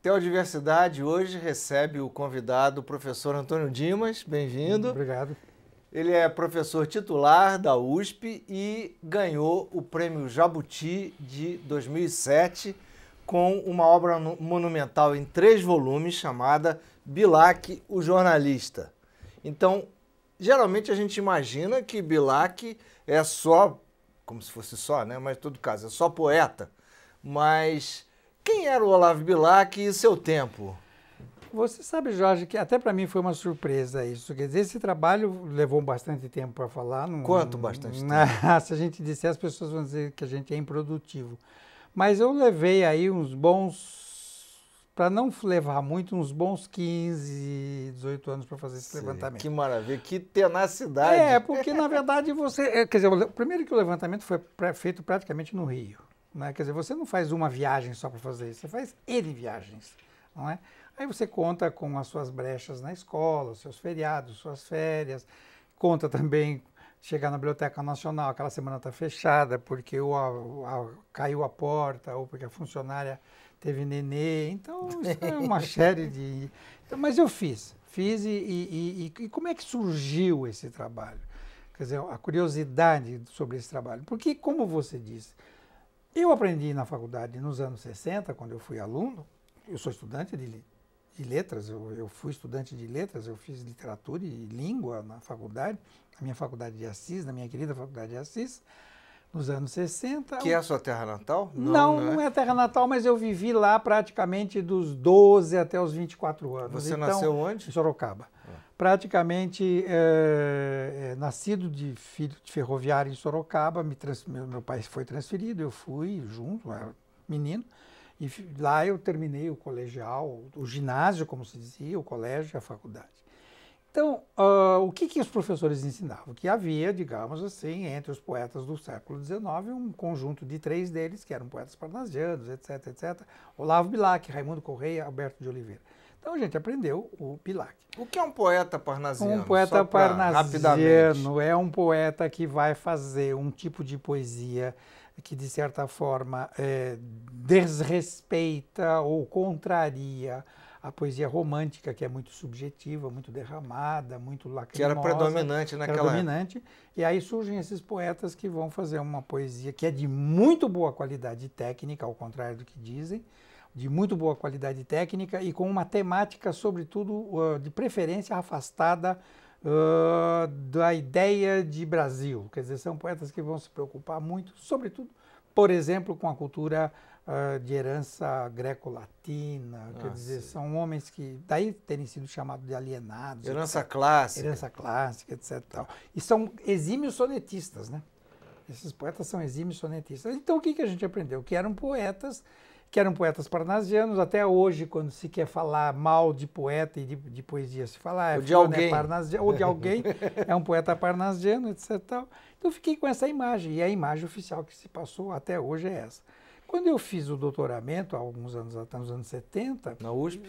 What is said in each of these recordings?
Teodiversidade hoje recebe o convidado, o professor Antônio Dimas. Bem-vindo. Obrigado. Ele é professor titular da USP e ganhou o Prêmio Jabuti de 2007 com uma obra monumental em 3 volumes chamada Bilac, o Jornalista. Então, geralmente a gente imagina que Bilac é só, como se fosse só, né? Mas em todo caso, é só poeta. Mas quem era o Olavo Bilac e seu tempo? Você sabe, Jorge, que até para mim foi uma surpresa isso. Quer dizer, esse trabalho levou bastante tempo para falar. Quanto bastante tempo? Se a gente disser, as pessoas vão dizer que a gente é improdutivo. Mas eu levei aí uns bons, para não levar muito, uns bons 15, 18 anos para fazer esse levantamento. Que maravilha, que tenacidade. É, porque na verdade você... Quer dizer, primeiro que o levantamento foi feito praticamente no Rio. Né? Quer dizer, você não faz uma viagem só para fazer isso, você faz N viagens, não é? Aí você conta com as suas brechas na escola, os seus feriados, suas férias, conta também chegar na Biblioteca Nacional, aquela semana está fechada porque caiu a porta ou porque a funcionária teve nenê, então isso é uma série de... Então, mas eu fiz e como é que surgiu esse trabalho? Quer dizer, a curiosidade sobre esse trabalho, porque como você disse, eu aprendi na faculdade nos anos 60, quando eu fui aluno, eu sou estudante de letras, eu fui estudante de letras, eu fiz literatura e língua na faculdade, na minha faculdade de Assis, na minha querida faculdade de Assis, nos anos 60. Que é a sua terra natal? Não é terra natal, mas eu vivi lá praticamente dos 12 até os 24 anos. Você nasceu onde? Em Sorocaba. Praticamente nascido de filho de ferroviário em Sorocaba, meu pai foi transferido, eu fui junto, era menino, e lá eu terminei o colegial, o ginásio, como se dizia, o colégio e a faculdade. Então, o que os professores ensinavam? Que havia, digamos assim, entre os poetas do século XIX, um conjunto de 3 deles, que eram poetas parnasianos, etc, etc. Olavo Bilac, Raimundo Correia, Alberto de Oliveira. Então a gente aprendeu o Bilac. O que é um poeta parnasiano? Um poeta parnasiano é um poeta que vai fazer um tipo de poesia que, de certa forma, desrespeita ou contraria a poesia romântica, que é muito subjetiva, muito derramada, muito lacrimosa. Que era predominante naquela época. E aí surgem esses poetas que vão fazer uma poesia que é de muito boa qualidade técnica, ao contrário do que dizem, de muito boa qualidade técnica e com uma temática, sobretudo, de preferência afastada da ideia de Brasil. Quer dizer, são poetas que vão se preocupar muito, sobretudo, por exemplo, com a cultura de herança greco-latina. Quer dizer, são homens que, daí terem sido chamados de alienados. Herança clássica. Herança clássica, etc. Tal. E são exímios sonetistas, né? Esses poetas são exímios sonetistas. Então, o que a gente aprendeu? Que eram poetas parnasianos. Até hoje, quando se quer falar mal de poeta e de poesia, se fala de alguém. Ou de alguém, é um poeta parnasiano, etc. Tal. Então, eu fiquei com essa imagem, e a imagem oficial que se passou até hoje é essa. Quando eu fiz o doutoramento, há alguns anos atrás, nos anos 70,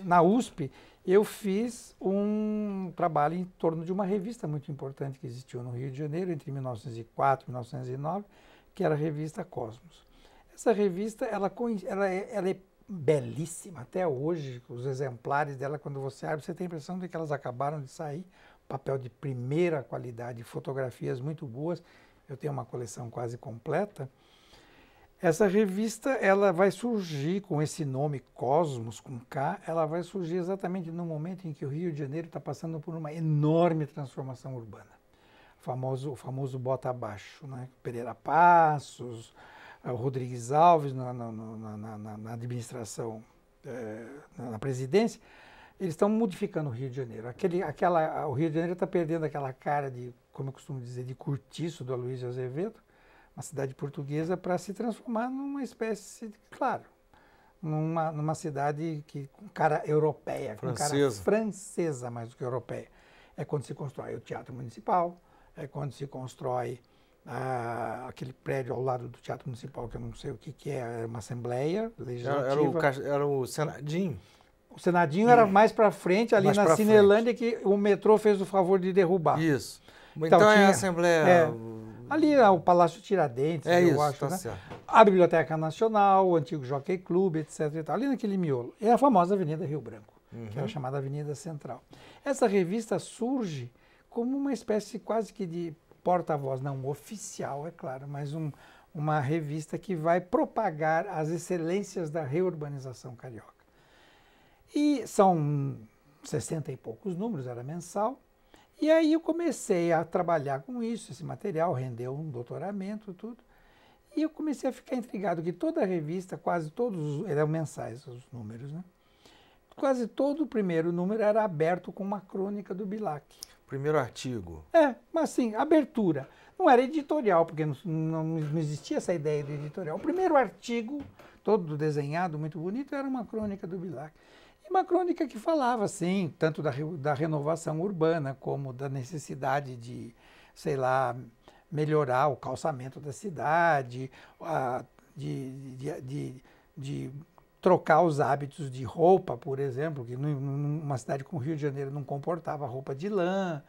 na USP, eu fiz um trabalho em torno de uma revista muito importante que existiu no Rio de Janeiro, entre 1904 e 1909, que era a revista Cosmos. Essa revista, ela é belíssima até hoje. Os exemplares dela, quando você abre, você tem a impressão de que elas acabaram de sair. Papel de primeira qualidade, fotografias muito boas. Eu tenho uma coleção quase completa. Essa revista, ela vai surgir com esse nome Cosmos, com K, ela vai surgir exatamente no momento em que o Rio de Janeiro está passando por uma enorme transformação urbana. O famoso bota abaixo, né? Pereira Passos, o Rodrigues Alves na administração, na presidência, eles estão modificando o Rio de Janeiro. O Rio de Janeiro está perdendo aquela cara de, como eu costumo dizer, de cortiço do Aloysio Azevedo, uma cidade portuguesa, para se transformar numa espécie, claro, numa cidade com cara europeia, com cara francesa mais do que europeia. É quando se constrói o Teatro Municipal, é quando se constrói aquele prédio ao lado do Teatro Municipal, que eu não sei o que é uma Assembleia Legislativa. Era o Senadinho. O Senadinho era mais para frente, ali na Cinelândia, que o metrô fez o favor de derrubar. Isso. Então é a Assembleia Ali é o Palácio Tiradentes, É eu isso, acho, tá né? certo. A Biblioteca Nacional, o antigo Jockey Club, etc. e tal, ali naquele miolo. É a famosa Avenida Rio Branco, que era chamada Avenida Central. Essa revista surge como uma espécie quase que de porta-voz, não oficial, é claro, mas uma revista que vai propagar as excelências da reurbanização carioca. E são 60 e poucos números, era mensal. E aí eu comecei a trabalhar com isso, esse material rendeu um doutoramento, tudo. E eu comecei a ficar intrigado que toda a revista, quase todos, eram mensais os números, né? Quase todo o primeiro número era aberto com uma crônica do Bilac. Primeiro artigo. Mas assim, abertura. Não era editorial, porque não existia essa ideia de editorial. O primeiro artigo, todo desenhado, muito bonito, era uma crônica do Bilac. E uma crônica que falava, assim, tanto da renovação urbana, como da necessidade de, sei lá, melhorar o calçamento da cidade, de trocar os hábitos de roupa, por exemplo, que numa cidade como o Rio de Janeiro não comportava roupa de lã.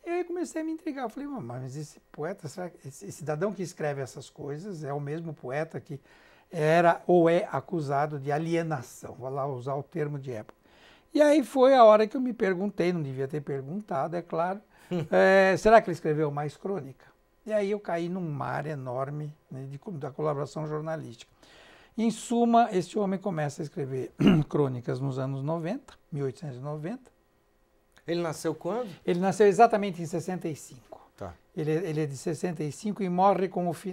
E aí comecei a me intrigar. Eu falei, mas esse poeta, esse cidadão que escreve essas coisas é o mesmo poeta que era ou é acusado de alienação, vou lá usar o termo de época. E aí foi a hora que eu me perguntei, não devia ter perguntado, é claro, será que ele escreveu mais crônica? E aí eu caí num mar enorme, né, da colaboração jornalística. Em suma, este homem começa a escrever crônicas nos anos 90, 1890. Ele nasceu quando? Ele nasceu exatamente em 65. Tá. Ele é de 65 e morre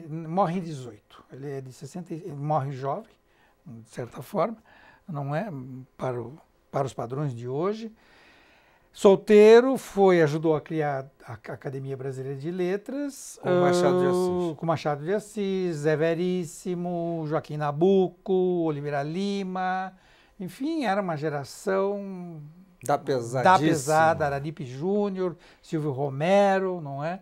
morre em 18. Ele é de 60, ele morre jovem, de certa forma, não é para os padrões de hoje. Solteiro, ajudou a criar a Academia Brasileira de Letras. Com Machado de Assis. Com Machado de Assis, Zé Veríssimo, Joaquim Nabuco, Oliveira Lima. Enfim, era uma geração da pesada, Araripe Júnior, Silvio Romero, não é?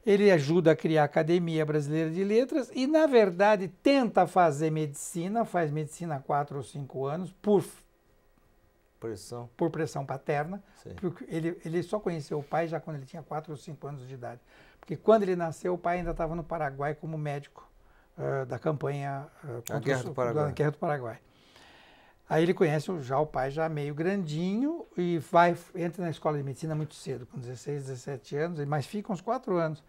Ele ajuda a criar a Academia Brasileira de Letras e, na verdade, tenta fazer medicina, faz medicina há 4 ou 5 anos, por pressão paterna. Porque ele só conheceu o pai já quando ele tinha 4 ou 5 anos de idade. Porque quando ele nasceu, o pai ainda estava no Paraguai como médico da campanha contra da Guerra do Paraguai. Aí ele conhece já o pai já meio grandinho e entra na escola de medicina muito cedo, com 16, 17 anos, mas fica uns 4 anos.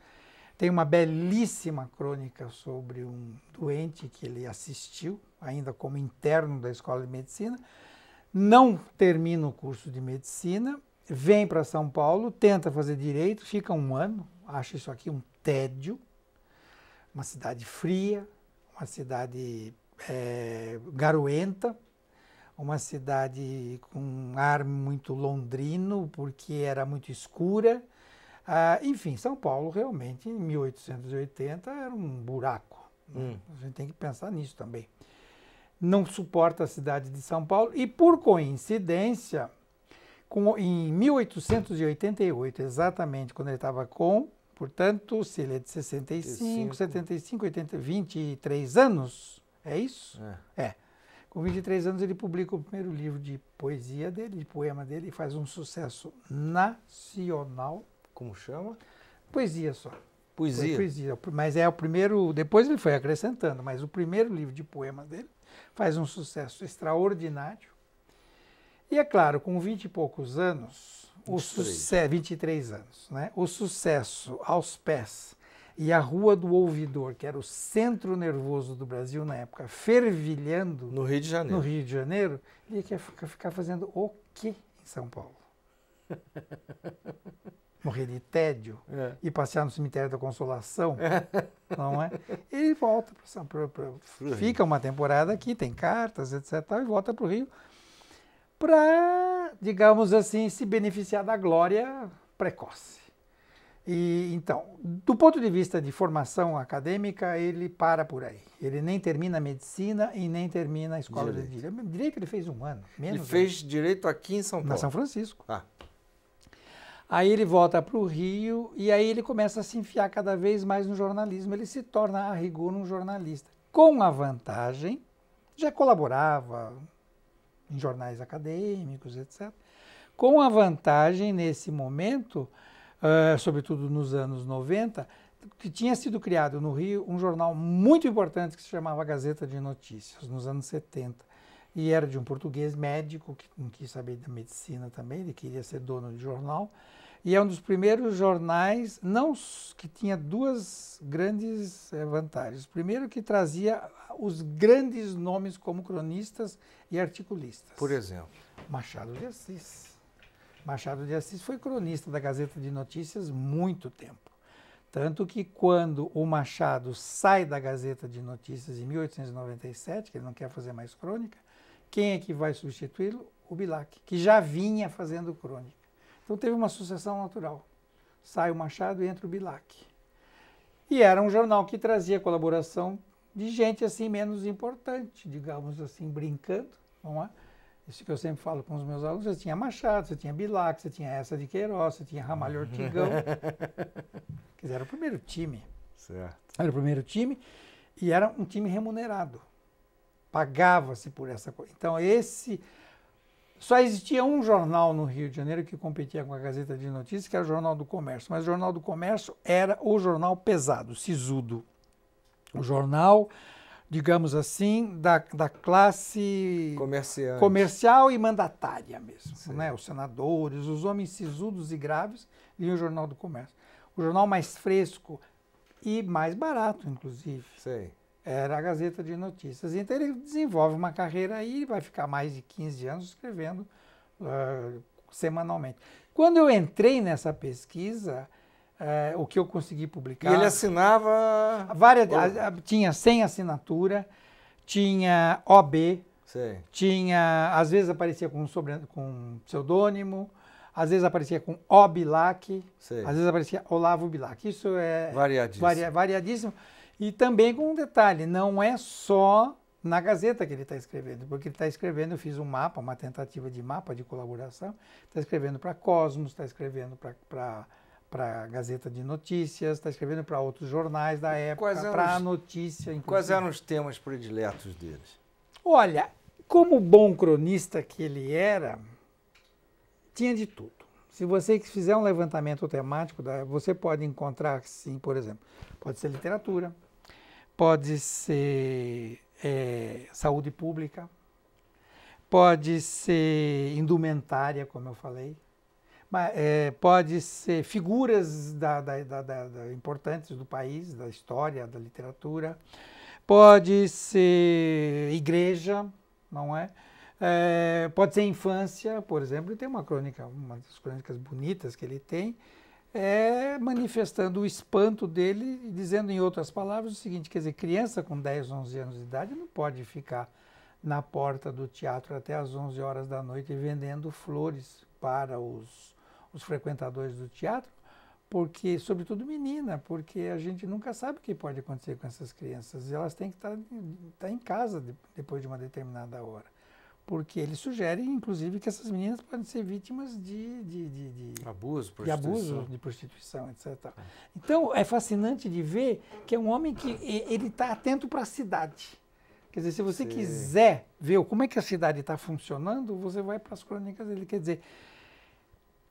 Tem uma belíssima crônica sobre um doente que ele assistiu, ainda como interno da escola de medicina. Não termina o curso de medicina, vem para São Paulo, tenta fazer direito, fica 1 ano, acha isso aqui um tédio, uma cidade fria, uma cidade garoenta, uma cidade com um ar muito londrino, porque era muito escura. Enfim, São Paulo realmente, em 1880, era um buraco. A gente tem que pensar nisso também. Não suporta a cidade de São Paulo e, por coincidência, em 1888, exatamente quando ele estava portanto, se ele é de 65, 75, 80, 23 anos, é isso? Com 23 anos ele publica o primeiro livro de poesia dele, de poema dele, e faz um sucesso nacional. Como chama? Poesia só. Poesia? Poesia, mas é o primeiro, depois ele foi acrescentando, mas o primeiro livro de poemas dele faz um sucesso extraordinário. E é claro, com 20 e poucos anos, 23 anos, né? O sucesso aos pés e a Rua do Ouvidor, que era o centro nervoso do Brasil na época, fervilhando no Rio de Janeiro, ele quer ficar fazendo o quê em São Paulo? Morrer de tédio e passear no cemitério da Consolação, não é? Ele volta para São Paulo, fica uma temporada aqui, tem cartas, etc. E volta para o Rio para, digamos assim, se beneficiar da glória precoce. E então, do ponto de vista de formação acadêmica, ele para por aí. Ele nem termina a medicina e nem termina a escola de direito. Direito ele fez 1 ano, menos. Ele fez direito aqui em São Paulo? Na São Francisco. Aí ele volta para o Rio e aí ele começa a se enfiar cada vez mais no jornalismo. Ele se torna, a rigor, um jornalista. Com a vantagem, já colaborava em jornais acadêmicos, etc. Com a vantagem, nesse momento, sobretudo nos anos 90, que tinha sido criado no Rio um jornal muito importante que se chamava Gazeta de Notícias, nos anos 70. E era de um português médico que não quis saber da medicina também, ele queria ser dono de jornal. E é um dos primeiros jornais não que tinha duas grandes vantagens. Primeiro, que trazia os grandes nomes como cronistas e articulistas. Por exemplo? Machado de Assis. Machado de Assis foi cronista da Gazeta de Notícias muito tempo. Tanto que quando o Machado sai da Gazeta de Notícias em 1897, que ele não quer fazer mais crônica, quem é que vai substituí-lo? O Bilac, que já vinha fazendo crônica. Então teve uma sucessão natural. Sai o Machado e entra o Bilac. E era um jornal que trazia colaboração de gente assim menos importante, digamos assim, brincando, não é? Isso que eu sempre falo com os meus alunos, você tinha Machado, você tinha Bilac, você tinha essa de Queiroz, você tinha Ramalho Ortigão. Quer dizer, era o primeiro time. Certo. Era o primeiro time e era um time remunerado. Pagava-se por essa coisa. Então, só existia um jornal no Rio de Janeiro que competia com a Gazeta de Notícias, que era o Jornal do Comércio. Mas o Jornal do Comércio era o jornal pesado, sisudo. O jornal, digamos assim, da classe comercial e mandatária mesmo. Né? Os senadores, os homens sisudos e graves, liam o Jornal do Comércio. O jornal mais fresco e mais barato, inclusive. Sei. Era a Gazeta de Notícias. Então ele desenvolve uma carreira aí e vai ficar mais de 15 anos escrevendo semanalmente. Quando eu entrei nessa pesquisa, o que eu consegui publicar... E ele assinava... Tinha sem assinatura, tinha OB, Sei. tinha, às vezes aparecia com pseudônimo, às vezes aparecia com O Bilac, às vezes aparecia Olavo Bilac. Isso é variadíssimo. E também com um detalhe, não é só na Gazeta que ele está escrevendo, porque ele está escrevendo, eu fiz um mapa, uma tentativa de mapa de colaboração, está escrevendo para Cosmos, está escrevendo para a Gazeta de Notícias, está escrevendo para outros jornais da época, para a Notícia. Inclusive. Quais eram os temas prediletos deles? Olha, como bom cronista que ele era, tinha de tudo. Se você fizer um levantamento temático, você pode encontrar, sim, por exemplo, pode ser literatura, pode ser saúde pública, pode ser indumentária, como eu falei, pode ser figuras importantes do país, da história, da literatura, pode ser igreja, não é? Pode ser infância, por exemplo, tem uma crônica, uma das crônicas bonitas que ele tem, manifestando o espanto dele, dizendo em outras palavras o seguinte, quer dizer, criança com 10, 11 anos de idade não pode ficar na porta do teatro até às 11 horas da noite vendendo flores para os frequentadores do teatro, porque, sobretudo menina, porque a gente nunca sabe o que pode acontecer com essas crianças, e elas têm que estar em casa depois de uma determinada hora. Porque ele sugere, inclusive, que essas meninas podem ser vítimas de abuso, de prostituição, etc. Então, é fascinante de ver que é um homem que ele está atento para a cidade. Quer dizer, se você quiser ver como é que a cidade está funcionando, você vai para as crônicas dele. Quer dizer,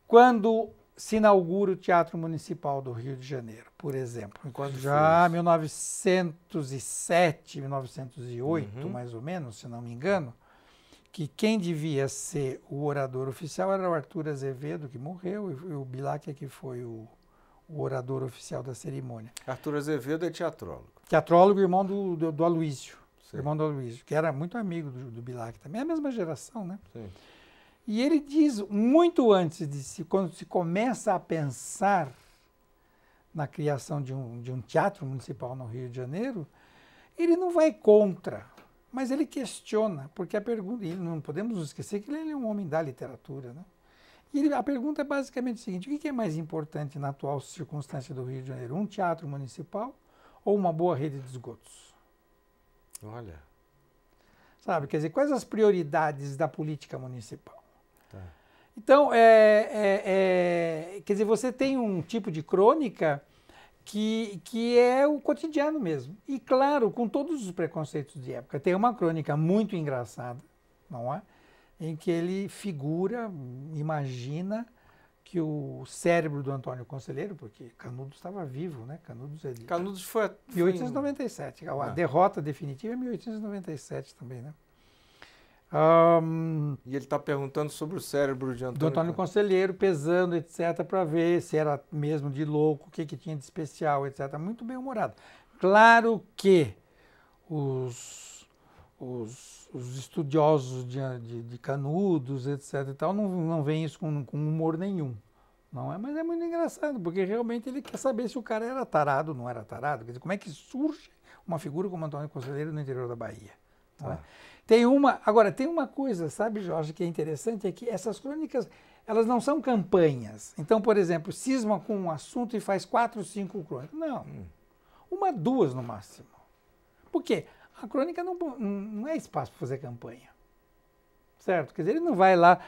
quando se inaugura o Teatro Municipal do Rio de Janeiro, por exemplo, já em 1907, 1908, mais ou menos, se não me engano, que quem devia ser o orador oficial era o Arthur Azevedo, que morreu, e o Bilac que foi o orador oficial da cerimônia. Arthur Azevedo é teatrólogo. Teatrólogo, irmão do Aloísio, irmão do Aloísio, que era muito amigo do Bilac também, é a mesma geração, né? Sim. E ele diz, muito antes quando se começa a pensar na criação de um teatro municipal no Rio de Janeiro, ele não vai contra, mas ele questiona, porque a pergunta, e não podemos esquecer que ele é um homem da literatura, né? E a pergunta é basicamente o seguinte, o que é mais importante na atual circunstância do Rio de Janeiro? Um teatro municipal ou uma boa rede de esgotos? Olha. Sabe, quer dizer, quais as prioridades da política municipal? Tá. Então, quer dizer, você tem um tipo de crônica que é o cotidiano mesmo. E, claro, com todos os preconceitos de época. Tem uma crônica muito engraçada, não é? Em que ele imagina que o cérebro do Antônio Conselheiro, porque Canudos estava vivo, né? Canudos foi 1897. A derrota definitiva é 1897 também, né? E ele está perguntando sobre o cérebro de do Antônio Conselheiro, pesando, etc., para ver se era mesmo de louco, o que tinha de especial, etc. Muito bem humorado. Claro que os estudiosos de Canudos, etc., e tal, não veem isso com humor nenhum. Não é? Mas é muito engraçado, porque realmente ele quer saber se o cara era tarado ou não era tarado. Quer dizer, como é que surge uma figura como Antônio Conselheiro no interior da Bahia? Não é? Agora, tem uma coisa, sabe, Jorge, que é interessante, é que essas crônicas, elas não são campanhas. Então, por exemplo, cisma com um assunto e faz 4, 5 crônicas. Não. 1, 2 no máximo. Por quê? A crônica não é espaço para fazer campanha. Certo? Quer dizer, ele não vai lá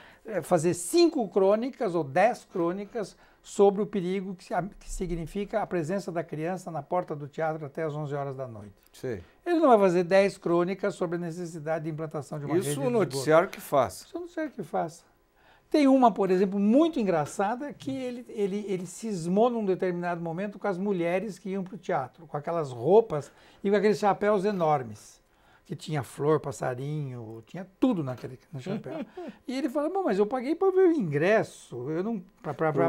fazer 5 crônicas ou 10 crônicas sobre o perigo que significa a presença da criança na porta do teatro até as 11 horas da noite. Sim. Ele não vai fazer 10 crônicas sobre a necessidade de implantação de uma rede de Isso esgoto. o noticiário que faça. Isso o noticiário que faça. Tem uma, por exemplo, muito engraçada, que ele cismou num determinado momento com as mulheres que iam para o teatro, com aquelas roupas e com aqueles chapéus enormes, que tinha flor, passarinho, tinha tudo no chapéu. E ele fala, bom, mas eu paguei para ver o ingresso, eu não paguei para ver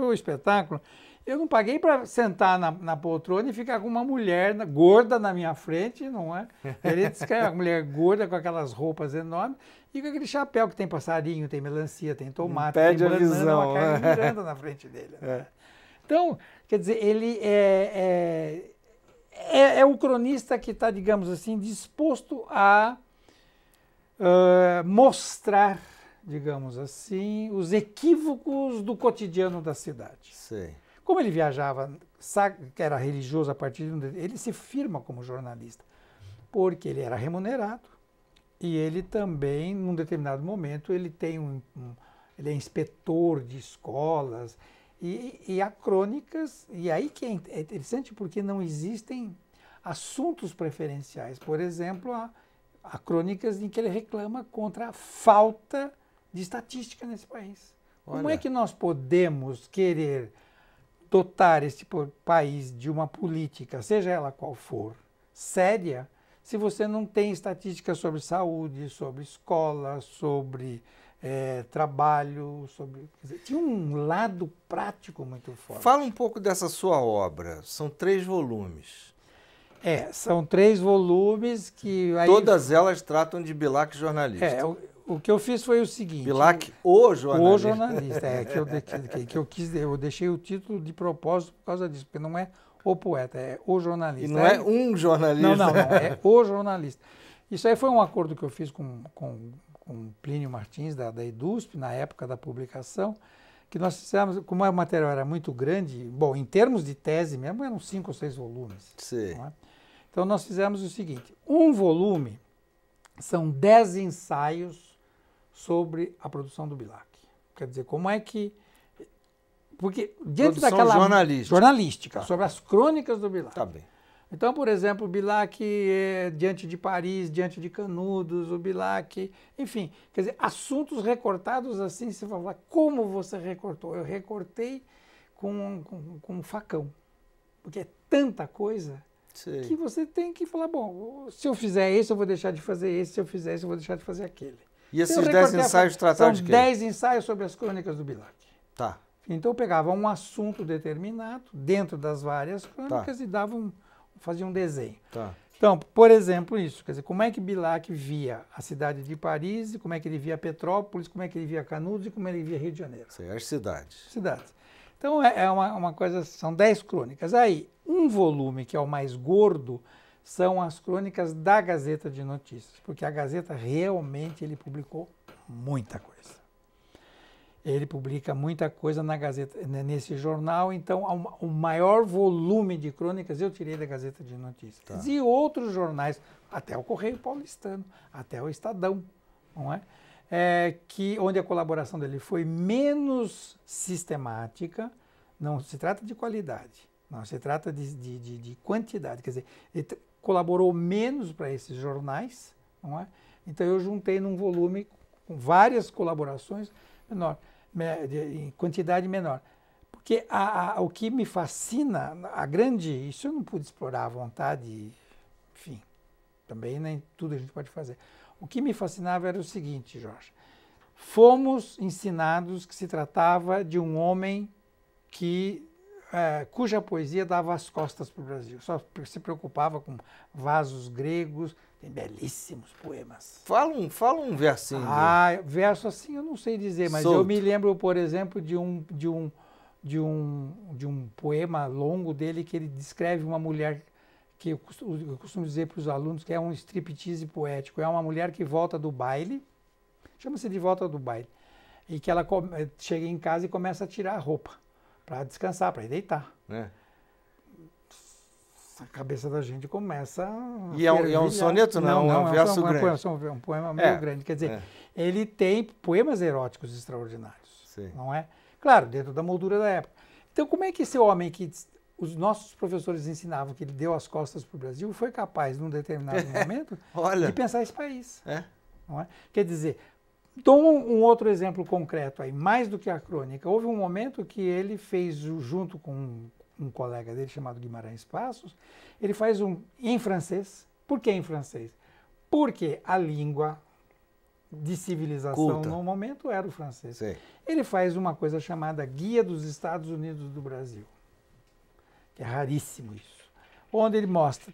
o espetáculo, eu não paguei para sentar na poltrona e ficar com uma mulher gorda na minha frente, não é? Ele diz que é uma mulher gorda com aquelas roupas enormes e com aquele chapéu que tem passarinho, tem melancia, tem tomate, tem banana, uma carne miranda na frente dele. Né? Então, quer dizer, ele é o cronista que está, digamos assim, disposto a mostrar, digamos assim, os equívocos do cotidiano da cidade. Sim. Como ele viajava, que era religioso a partir de ele se firma como jornalista, porque ele era remunerado e ele também, num determinado momento, ele ele é inspetor de escolas e há crônicas, e aí que é interessante porque não existem assuntos preferenciais. Por exemplo, há crônicas em que ele reclama contra a falta de estatística nesse país. Como é que nós podemos querer dotar esse país de uma política, seja ela qual for, séria, se você não tem estatística sobre saúde, sobre escola, sobre trabalho, quer dizer, tinha um lado prático muito forte. Fala um pouco dessa sua obra. São 3 volumes. São 3 volumes que... Todas elas tratam de Bilac jornalista. O que eu fiz foi o seguinte... Bilac, o jornalista. O jornalista, eu deixei o título de propósito por causa disso, porque não é o poeta, é o jornalista. E não é um jornalista. Não, é o jornalista. Isso aí foi um acordo que eu fiz com Plínio Martins, da EDUSP, na época da publicação, que nós fizemos, como o material era muito grande, bom, em termos de tese mesmo, eram 5 ou 6 volumes. Sim. Não é? Então nós fizemos o seguinte, um volume são 10 ensaios sobre a produção do Bilac. Quer dizer, como é que... Porque diante daquela... jornalística, sobre as crônicas do Bilac. Tá bem. Então, por exemplo, o Bilac diante de Paris, diante de Canudos, o Bilac, enfim, quer dizer, assuntos recortados assim, você fala, como você recortou? Eu recortei com um facão, porque é tanta coisa que você tem que falar, bom, se eu fizer esse, eu vou deixar de fazer esse, se eu fizer esse, eu vou deixar de fazer aquele. E esses 10 ensaios trataram de quê? São 10 ensaios sobre as crônicas do Bilac. Tá. Então eu pegava um assunto determinado, dentro das várias crônicas, e fazia um desenho. Tá. Então, por exemplo, isso, quer dizer, como é que Bilac via a cidade de Paris, como é que ele via Petrópolis, como é que ele via Canudos e como ele via Rio de Janeiro. Sim, as cidades. Cidades. Então, é uma coisa, são 10 crônicas. Aí, um volume, que é o mais gordo, são as crônicas da Gazeta de Notícias, porque a Gazeta realmente ele publicou muita coisa. Ele publica muita coisa na Gazeta, nesse jornal, então o maior volume de crônicas eu tirei da Gazeta de Notícias. Tá. E outros jornais, até o Correio Paulistano, até o Estadão, não é? Onde a colaboração dele foi menos sistemática, não se trata de qualidade, não se trata de quantidade, quer dizer, ele colaborou menos para esses jornais, não é? Então eu juntei num volume com várias colaborações menor. em quantidade menor. Porque o que me fascina, isso eu não pude explorar à vontade, enfim, também nem tudo a gente pode fazer. O que me fascinava era o seguinte, Jorge, fomos ensinados que se tratava de um homem cuja poesia dava as costas para o Brasil, só se preocupava com vasos gregos, tem belíssimos poemas. Fala um versinho. Verso assim eu não sei dizer, mas Solto. eu me lembro, por exemplo, de um poema longo dele que ele descreve uma mulher que eu costumo dizer para os alunos que é um striptease poético. É uma mulher que volta do baile, chama-se de volta do baile, e que ela chega em casa e começa a tirar a roupa para descansar, para ir deitar. A cabeça da gente começa a E é um soneto, não? É um verso grande. É um poema meio grande. Quer dizer, ele tem poemas eróticos extraordinários. Sim. Não é? Claro, dentro da moldura da época. Então, como é que esse homem que os nossos professores ensinavam que ele deu as costas para o Brasil foi capaz, num determinado momento, de pensar esse país? Não é? Quer dizer, dou um outro exemplo concreto aí, mais do que a crônica. Houve um momento que ele fez, junto com um colega dele chamado Guimarães Passos, ele faz em francês. Por que em francês? Porque a língua de civilização no momento era o francês. Sim. Ele faz uma coisa chamada Guia dos Estados Unidos do Brasil, que é raríssimo isso, onde ele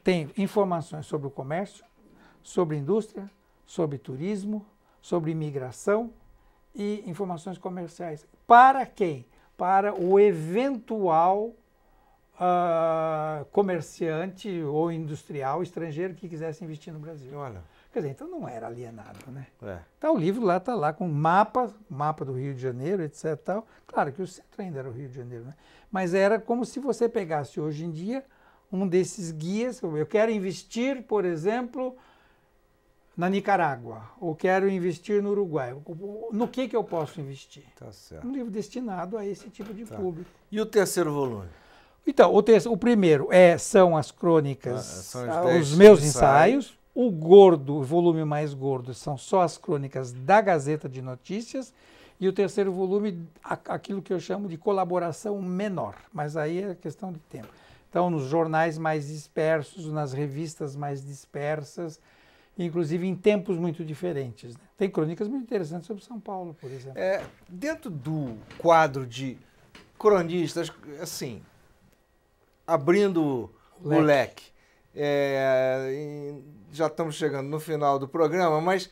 tem informações sobre o comércio, sobre indústria, sobre turismo, sobre imigração e informações comerciais. Para quem? Para o eventual comerciante ou industrial estrangeiro que quisesse investir no Brasil. Olha. Quer dizer, então não era alienado, né? Tá, o livro lá está lá com mapa do Rio de Janeiro, etc. Tal. Claro que o centro ainda era o Rio de Janeiro, né? Mas era como se você pegasse hoje em dia um desses guias. Eu quero investir, por exemplo, na Nicarágua, ou quero investir no Uruguai. No que eu posso investir? Tá certo. Um livro destinado a esse tipo de público. E o terceiro volume? Então, o primeiro são as crônicas, são os meus ensaios. O volume mais gordo, são só as crônicas da Gazeta de Notícias. E o terceiro volume, aquilo que eu chamo de colaboração menor. Mas aí é questão de tempo. Então, nos jornais mais dispersos, nas revistas mais dispersas, inclusive em tempos muito diferentes. Né? Tem crônicas muito interessantes sobre São Paulo, por exemplo. Dentro do quadro de cronistas, assim, abrindo o leque, já estamos chegando no final do programa, mas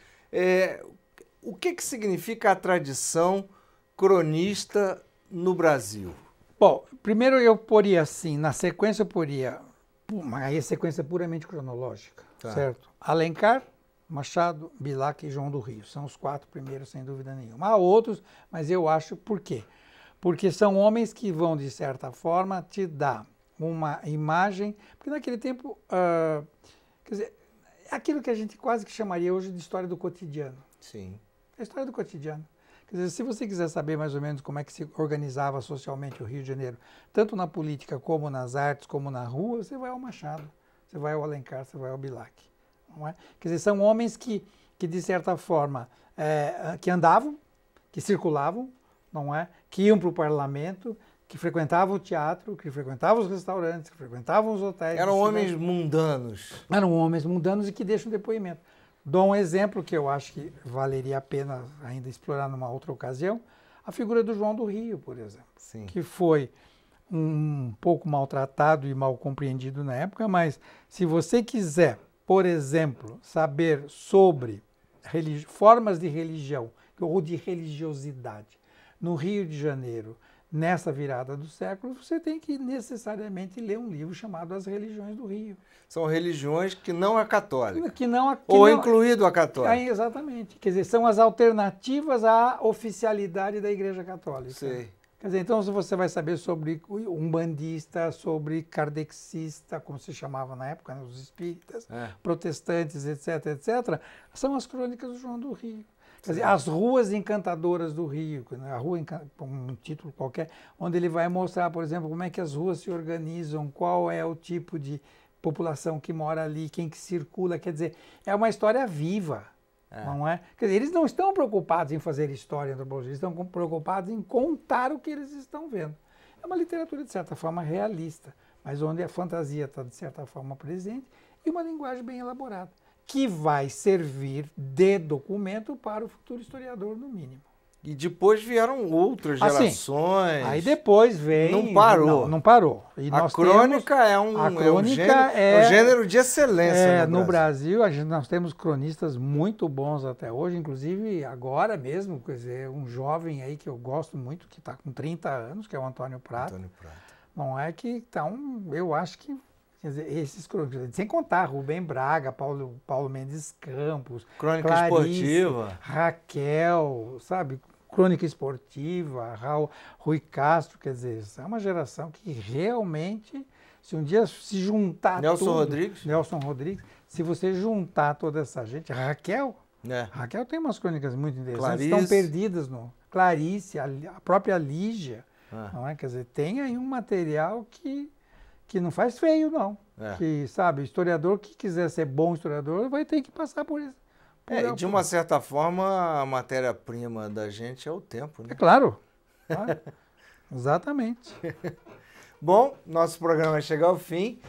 o que significa a tradição cronista no Brasil? Bom, primeiro eu poria assim, na sequência eu poria, aí a sequência puramente cronológica, certo? Alencar, Machado, Bilac e João do Rio, são os 4 primeiros, sem dúvida nenhuma. Há outros, mas eu acho, por quê? Porque são homens que vão, de certa forma, te dar uma imagem, porque naquele tempo, quer dizer, é aquilo que a gente quase que chamaria hoje de história do cotidiano. Sim. É a história do cotidiano. Quer dizer, se você quiser saber mais ou menos como é que se organizava socialmente o Rio de Janeiro, tanto na política como nas artes, como na rua, você vai ao Machado, você vai ao Alencar, você vai ao Bilac. Não é? Quer dizer, são homens que de certa forma, que andavam, que circulavam, não é? Que iam para o parlamento, que frequentavam o teatro, que frequentavam os restaurantes, que frequentavam os hotéis. Eram homens mundanos. Eram homens mundanos e que deixam depoimento. Dou um exemplo que eu acho que valeria a pena ainda explorar numa outra ocasião, a figura do João do Rio, por exemplo, Sim. Que foi um pouco maltratado e mal compreendido na época, mas se você quiser, por exemplo, saber sobre formas de religião ou de religiosidade no Rio de Janeiro, nessa virada do século, você tem que necessariamente ler um livro chamado As Religiões do Rio. São religiões que não é católica. Ou incluído a católica. Exatamente. Quer dizer, são as alternativas à oficialidade da Igreja Católica. Sei. Quer dizer, então você vai saber sobre umbandista, sobre kardecista, como se chamava na época, né, os espíritas, protestantes, etc., etc., são as crônicas do João do Rio. Quer dizer, as ruas encantadoras do Rio, a rua, um título qualquer, onde ele vai mostrar, por exemplo, como é que as ruas se organizam, qual é o tipo de população que mora ali, quem que circula. Quer dizer, é uma história viva, Não é? Quer dizer, eles não estão preocupados em fazer história e antropologia, eles estão preocupados em contar o que eles estão vendo. É uma literatura, de certa forma, realista, mas onde a fantasia está, de certa forma, presente e uma linguagem bem elaborada, que vai servir de documento para o futuro historiador, no mínimo. E depois vieram outras gerações. Aí depois vem... Não parou. Não parou. E a crônica é um gênero de excelência no Brasil. Nós temos cronistas muito bons até hoje, inclusive agora mesmo, quer dizer, um jovem aí que eu gosto muito, que está com 30 anos, que é o Antônio Prata. Não é que então, eu acho que, quer dizer, esses cronistas, sem contar Rubem Braga, Paulo Mendes Campos, Crônica Clarice, Esportiva, Raquel, sabe? Crônica Esportiva, Rui Castro, quer dizer, é uma geração que realmente, se um dia se juntar Nelson Rodrigues, se você juntar toda essa gente, Raquel tem umas crônicas muito interessantes, Clarice. estão perdidas no Clarice, a própria Lígia, não é? Quer dizer, tem aí um material que não faz feio, não. Que, sabe, historiador que quiser ser bom historiador vai ter que passar por isso. De uma certa forma, a matéria-prima da gente é o tempo, né? É claro. Exatamente. Bom, nosso programa vai chegar ao fim.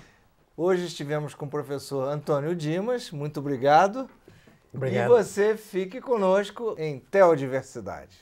Hoje estivemos com o professor Antônio Dimas. Muito obrigado. Obrigado. E você fique conosco em Teodiversidade.